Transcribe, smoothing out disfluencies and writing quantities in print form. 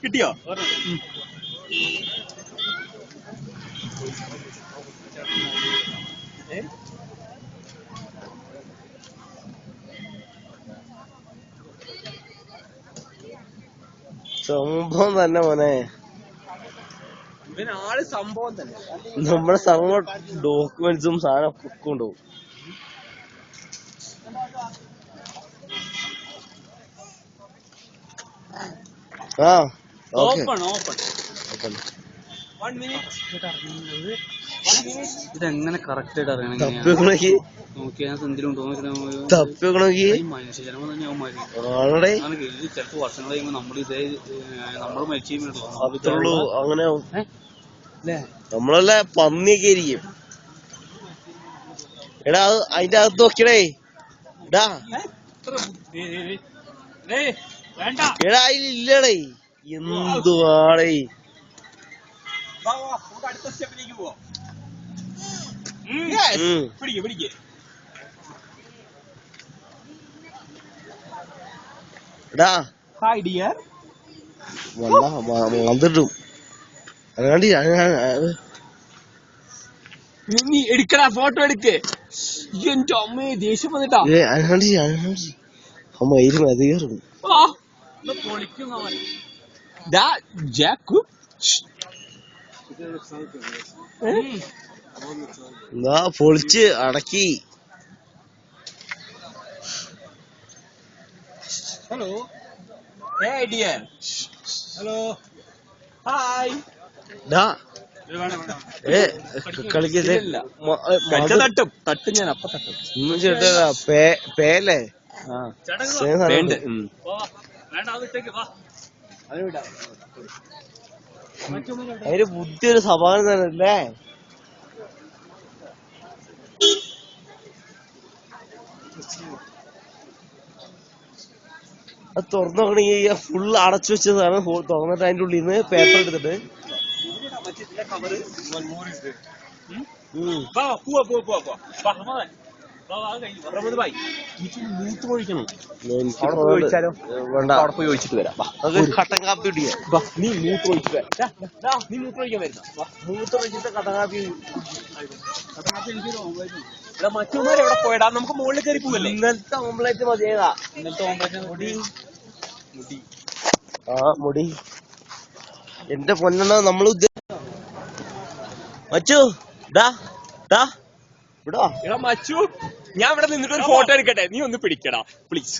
കിട്ടിയോ? സംഭവം തന്നെ മോനെ, ഇവനാള് സംഭവം തന്നെ. നമ്മുടെ സംഭവം ഡോക്യുമെന്റ്സും സാധനം ഒക്കെ കൊണ്ടുപോകും. ആ ഓപ്പൺ ഓപ്പൺ. ഇതെങ്ങനെ കറക്റ്റ് ആയിട്ട് അറിയണം? ചിലപ്പോ വർഷങ്ങൾ കഴിയുമ്പോ നമ്മള് മരിച്ചു അത്രയുള്ളൂ. അങ്ങനെ നമ്മളല്ലേ പന്നിയൊക്കെ ഇരിക്കും. എടാ അതിന്റെ അകത്ത് നോക്കിയടേ. എടാ എടാ അതിലില്ലടേ. എന്തുവാടേ? അടുത്ത സ്റ്റെപ്പിലേക്ക് പോവാം. പിടിക്ക് പിടിക്ക്. എടാ ഹായ് ഡിയർ. വന്നിട്ടും നീ എടുക്കടാ, ഫോട്ടോ എടുക്ക്. എന്റെ അമ്മേ ദേഷ്യം വന്നിട്ടാ. അധികം പൊളിക്കും അവൻ. ജാക്കു എന്താ പൊളിച്ച് അടക്കി. Hello dear. Hello hi. തട്ടും തട്ടും ഞാൻ അപ്പൊ തട്ടും. പേല്ലേ അതിന് ബുദ്ധി ഒരു സ്വഭാവം തന്നെ അല്ലേ? അത് തുറന്നു നോക്കണെങ്കിൽ ഫുള്ള് അടച്ചു വെച്ചതാണ്. തുറന്നിട്ട് അതിന്റെ ഉള്ളിൽ നിന്ന് പേപ്പർ എടുത്തിട്ട് മൂത്ത് ഒഴിക്കണം. വേണ്ട, അവിടെ പോയി ഒഴിച്ചിട്ട് വരാം. കട്ടൻ കാപ്പി കുടിക്കാം. നീ മൂത്ത് ഒഴിച്ചിട്ട് വരാം. നീ മൂത്ത് ഒഴിക്കാൻ വരുന്ന മൂത്ത് ഒഴിച്ചിട്ട് കട്ടൻ കാപ്പി. മറ്റുമാരെ എവിടെ പോയടാ? നമുക്ക് മുകളിൽ കയറി പോവല്ലേ? ഇന്നലത്തെ ഓംപ്ലേറ്റ് മതിയേതാ? ഇന്നലത്തെ ഓംപ്ലേറ്റ് മുടി മുടി എന്റെ പൊന്നെണ്ണ നമ്മൾ മച്ചു മച്ചു, ഞാൻ ഇവിടെ നിന്നിട്ട് ഒരു ഫോട്ടോ എടുക്കട്ടെ? നീ ഒന്ന് പിടിക്കടാ പ്ലീസ്.